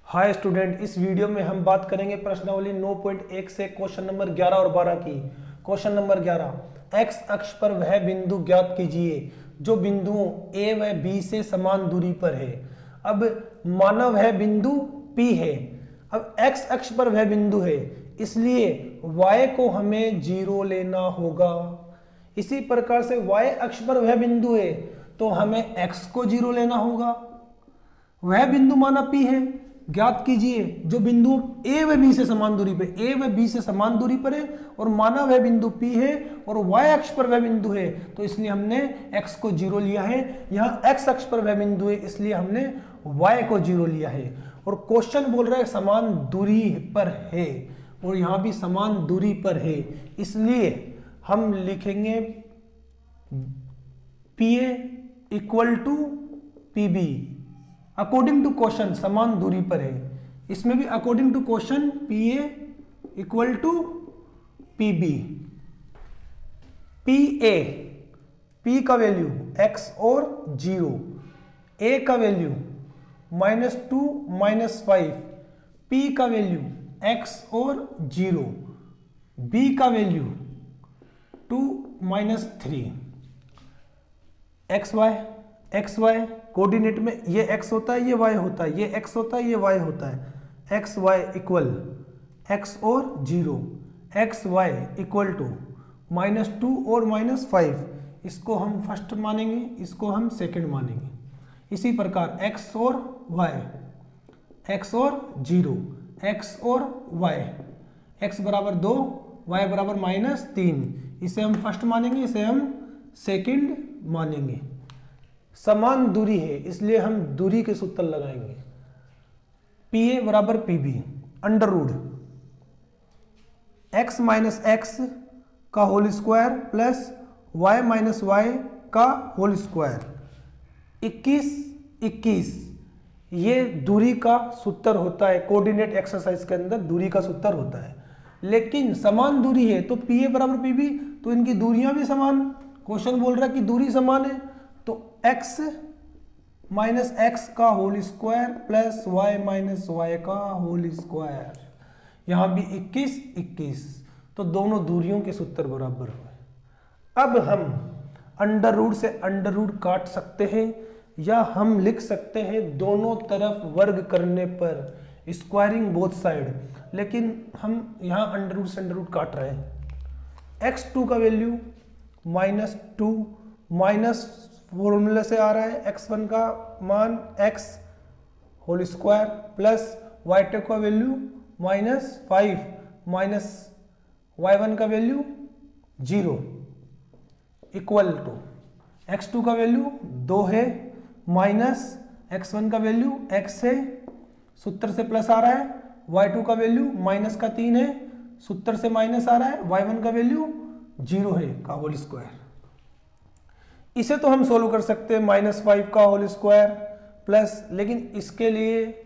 Hi student, इस video में हम बात करेंगे प्रश्नावली 9.1 से क्वेश्चन नंबर 11 और 12 की। क्वेश्चन नंबर 11, एक्स अक्ष पर वह बिंदु ज्ञात कीजिए जो बिंदुओं ए व बी से समान दूरी पर है। अब माना वह बिंदु P है। अब एक्स अक्ष पर वह बिंदु है, इसलिए y को हमें 0 लेना होगा। इसी प्रकार से y अक्ष पर वह बिंदु है तो हमें x को 0 लेना होगा। वह बिंदु माना P है, ज्ञात कीजिए जो बिंदु A व B से समान दूरी पे, A व B से समान दूरी पर है और माना वह बिंदु P है और y अक्ष पर वह बिंदु है, तो इसलिए हमने x को 0 लिया है। यहाँ x अक्ष पर वह बिंदु है, इसलिए हमने y को 0 लिया है। और क्वेश्चन बोल रहा है समान दूरी पर है और यहाँ भी समान दूरी पर है, इसलिए हम लिखेंगे PA equal to PB। According to question समान दूरी पर है, इसमें भी according to question PA equal to PB। PA, P का वैल्यू x और 0, A का वैल्यू -2 -5, P का वैल्यू x और 0, B का वैल्यू 2 -3। एक्स वाई कोऑर्डिनेट में ये x होता है, ये y होता है, ये x होता है, ये y होता है। एक्स वाई इक्वल x और 0, एक्स वाई इक्वल टू -2 और -5, इसको हम फर्स्ट मानेंगे, इसको हम सेकंड मानेंगे। इसी प्रकार x और y, x और 0, x और y, x बराबर 2, y बराबर -3, इसे हम फर्स्ट मानेंगे, इसे हम सेकंड मानेंगे। समान दूरी है, इसलिए हम दूरी के सूत्र लगाएंगे। PA बराबर PB under root x minus x का whole square plus y minus y का होल स्क्वायर। 21 ये दूरी का सूत्र होता है, कोऑर्डिनेट एक्सरसाइज के अंदर दूरी का सूत्र होता है। लेकिन समान दूरी है तो PA बराबर PB, तो इनकी दूरियां भी समान। क्वेश्चन बोल रहा है कि दूरी समान है, तो x माइनस एक्स का whole square plus y minus y का होल स्क्वायर। यहां भी 21, तो दोनों दूरियों के सूत्र बराबर हुए। अब हम अंडर रूट से अंडर रूट काट सकते हैं, या हम लिख सकते हैं दोनों तरफ वर्ग करने पर स्क्वायरिंग बोथ साइड, लेकिन हम यहां अंडर रूट से अंडर रूट काट रहे हैं। x2 का वैल्यू -2 माइनस फॉर्मूला से आ रहा है, x1 का मान x whole square plus y2 का वैल्यू -5 माइनस y1 का वैल्यू 0 इक्वल टू x2 का वैल्यू 2 है माइनस x1 का वैल्यू x है, सूत्र से प्लस आ रहा है, y2 का वैल्यू -3 है, सूत्र से माइनस आ रहा है, y1 का वैल्यू 0 है का होल स्क्वायर। इसे तो हम सोल्व कर सकते हैं -5 का होल स्क्वायर प्लस, लेकिन इसके लिए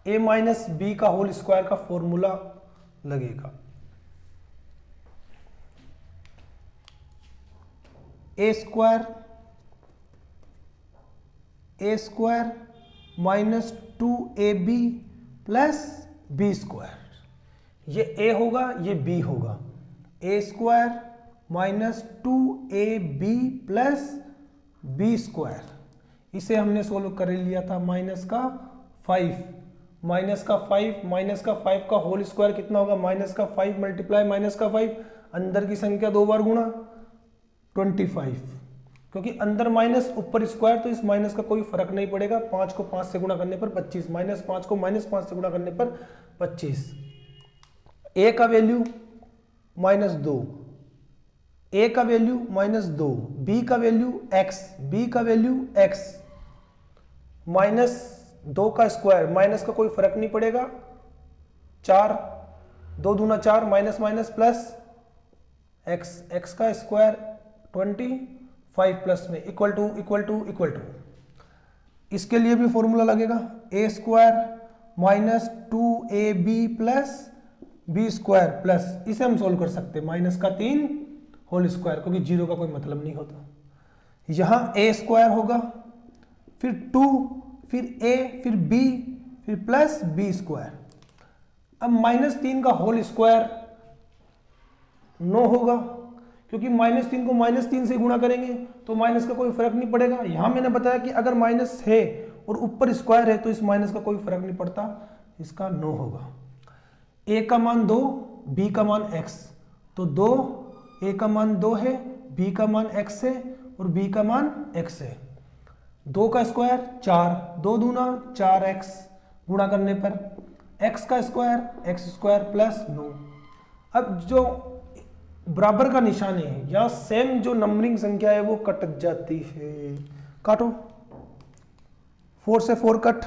a माइनस बी का होल स्क्वायर का फॉर्मूला लगेगा। A square -2ab plus b square, ये a होगा, ये b होगा। A square -2ab plus b square, इसे हमने सोल्व कर लिया था। माइनस का 5 का होल स्क्वायर कितना होगा, -5 मल्टीप्लाई -5, अंदर की संख्या 2 बार गुणा 25, क्योंकि अंदर माइनस ऊपर स्क्वायर, तो इस माइनस का कोई फर्क नहीं पड़ेगा। 5 को 5 से गुणा करने पर 25, -5 को -5 से गुणा करने पर 25। ए का वैल्यू -2, a का वैल्यू -2, b का वैल्यू x, b का वैल्यू x, -2 का स्क्वायर, माइनस का कोई फर्क नहीं पड़ेगा, 4, 2 दूना 4, माइनस माइनस प्लस x का स्क्वायर 25 प्लस में इक्वल टू। इसके लिए भी फॉर्मूला लगेगा, a square -2ab plus b square plus, इसे हम सोल्व कर सकते हैं -3 होल स्क्वायर, क्योंकि 0 का कोई मतलब नहीं होता। यहां a स्क्वायर होगा, फिर 2, फिर a, फिर b, फिर प्लस बी स्क्वायर। अब -3 का होल स्क्वायर 9 होगा, क्योंकि -3 को -3 से गुणा करेंगे तो माइनस का कोई फर्क नहीं पड़ेगा। यहां मैंने बताया कि अगर माइनस है और ऊपर स्क्वायर है तो इस माइनस का कोई फर्क नहीं पड़ता, इसका 9 होगा। ए का मान 2, बी का मान x, तो 2, ए का मान 2 है, बी का मान x है और बी का मान x है। 2 का स्क्वायर 4, 2 दूना 4x, गुणा करने पर x का स्क्वायर x स्क्वायर प्लस 9। अब जो बराबर का निशान है या सेम जो नंबरिंग संख्या है वो कट जाती है, काटो। 4 से 4 कट,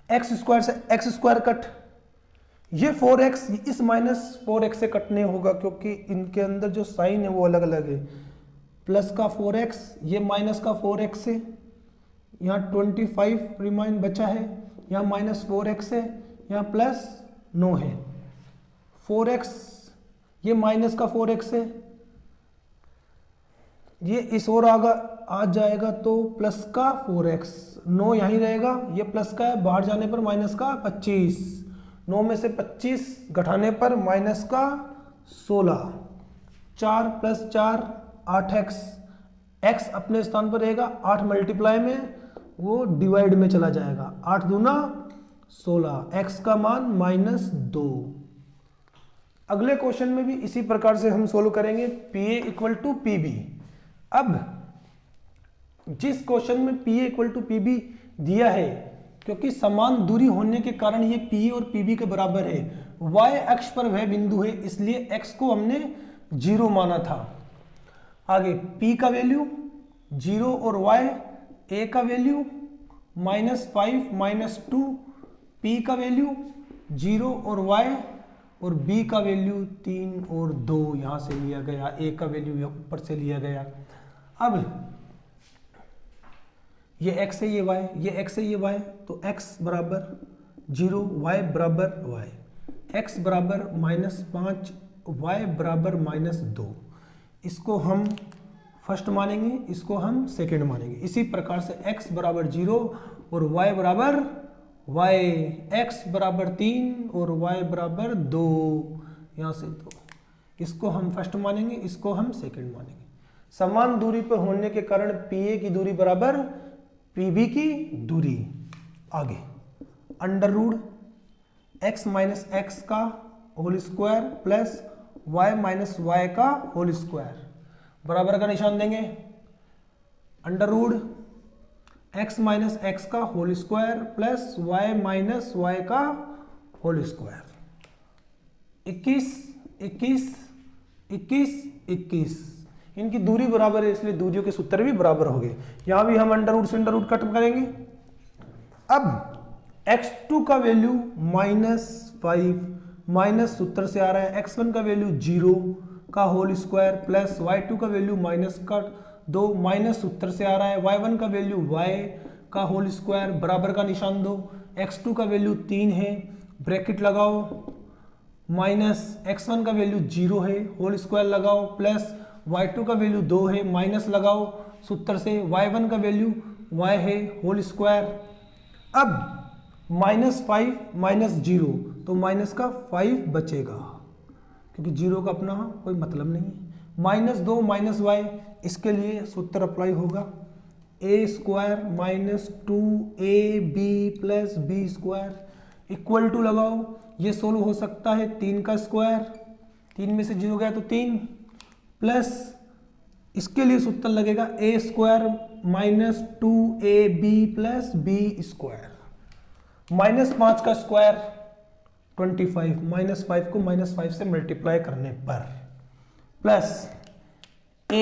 x स्क्वायर से x स्क्वायर कट, ये 4x इस -4x से कटने होगा क्योंकि इनके अंदर जो साइन है वो अलग अलग है। प्लस का 4x, ये माइनस का 4x है, यहाँ 25 रिमाइन बचा है, यहाँ -4x है, यहाँ प्लस 9 है। 4x, ये माइनस का 4x है, ये इस ओर आ जाएगा तो प्लस का 4x, 9 यहीं रहेगा, ये प्लस का है, बाहर जाने पर माइनस का 25, 9 में से 25 घटाने पर माइनस का 16, 4 + 4 8x, x अपने स्थान पर रहेगा, 8 मल्टीप्लाई में वो डिवाइड में चला जाएगा, 8 दूना 16, x का मान -2। अगले क्वेश्चन में भी इसी प्रकार से हम सोल्व करेंगे, PA = PB। अब जिस क्वेश्चन में PA = PB दिया है, क्योंकि समान दूरी होने के कारण ये PA और PB के बराबर है, y अक्ष पर वह बिंदु है इसलिए x को हमने 0 माना था। आगे P का वैल्यू 0 और y, A का वैल्यू -5 -2, P का वैल्यू 0 और y और B का वैल्यू 3 और 2 यहां से लिया गया, A का वैल्यू ऊपर से लिया गया। अब ये x है, ये y, ये x है, ये y, तो x बराबर 0, y बराबर y, x बराबर -5, y बराबर -2। इसको हम फर्स्ट मानेंगे, इसको हम सेकंड मानेंगे। इसी प्रकार से x बराबर 0 और y बराबर y, x बराबर 3 और y बराबर 2, यहाँ से 2, इसको हम फर्स्ट मानेंगे, इसको हम सेकंड मानेंगे। समान दूरी पर होने के कारण PA की दूरी बराबर PB की दूरी। आगे √x - x का whole square plus y - y का होल स्क्वायर, बराबर का निशान देंगे। √x - x का whole square plus y - y का होल स्क्वायर। 21 21 21 21, इनकी दूरी बराबर है इसलिए दूरियों के सूत्र भी बराबर हो गए। यहां भी हम √ से √ कट करेंगे। अब x2 का वैल्यू -5 माइनस सूत्र से आ रहा है, x1 का वैल्यू 0 का होल स्क्वायर प्लस y2 का वैल्यू -2 माइनस सूत्र से आ रहा है, y1 का वैल्यू y का होल स्क्वायर, बराबर का निशान दो। x2 का वैल्यू 3 है, ब्रैकेट लगाओ, माइनस x1 का वैल्यू 0 है, होल स्क्वायर लगाओ, प्लस y2 का वैल्यू 2 है, माइनस लगाओ सूत्र से, y1 का वैल्यू y है, होल स्क्वायर। अब -5 - 0 तो माइनस का 5 बचेगा क्योंकि 0 का अपना कोई मतलब नहीं है। -2 - y, इसके लिए सूत्र अप्लाई होगा, a² - 2ab + b² equal to लगाओ, ये सोल्व हो सकता है 3 का स्क्वायर, 3 में से 0 गया तो 3, प्लस इसके लिए सूत्र लगेगा a² - 2ab + b², -5 का स्क्वायर 25, -5 को -5 से मल्टीप्लाई करने पर, plus a²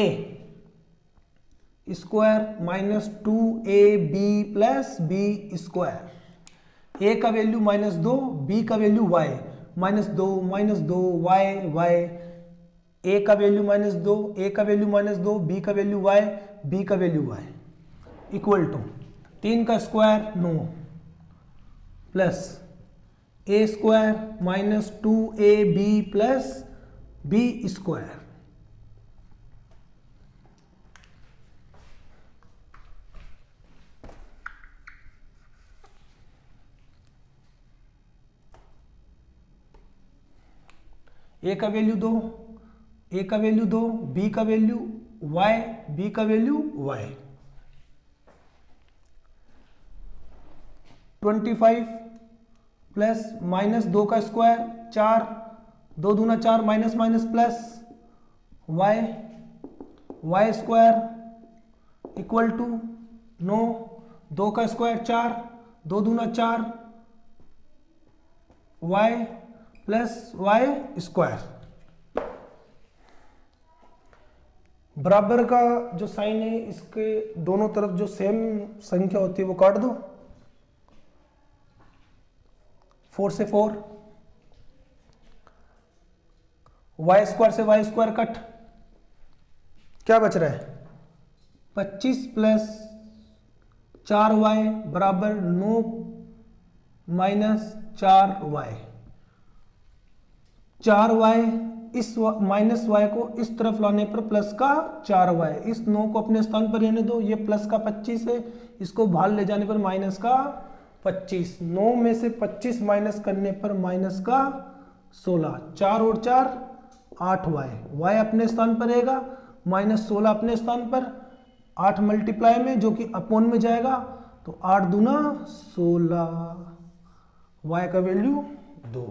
- 2ab + b², a का वैल्यू -2, b का वैल्यू y, -2 y, a का वैल्यू -2, a का वैल्यू -2, b का वैल्यू y, b का वैल्यू y, इक्वल टू 3 का square 9 plus a² - 2ab + b², ए का वैल्यू 2, ए का वैल्यू 2, बी का वैल्यू y, बी का वैल्यू y। 25 प्लस माइनस 2 का स्क्वायर 4, 2 दूना 4, minus minus plus y, y square equal to 9, 2 का square 4, 2 दूना 4, y प्लस y स्क्वायर। बराबर का जो साइन है इसके दोनों तरफ जो सेम संख्या होती है वो काट दो, 4 से 4, y स्क्वायर से y स्क्वायर कट, क्या बच रहा है 25 प्लस 4y बराबर 9 माइनस 4y। 4y इस माइनस y को इस तरफ लाने पर प्लस का 4y, इस 9 को अपने स्थान पर रहने दो, ये प्लस का 25 है, इसको बाहर ले जाने पर माइनस का 25, 9 में से 25 माइनस करने पर माइनस का 16, 4 और 4 8y, y अपने स्थान पर रहेगा, माइनस 16 अपने स्थान पर, 8 मल्टीप्लाई में जो कि अपॉन में जाएगा, तो 8 दूना 16, y का वैल्यू 2।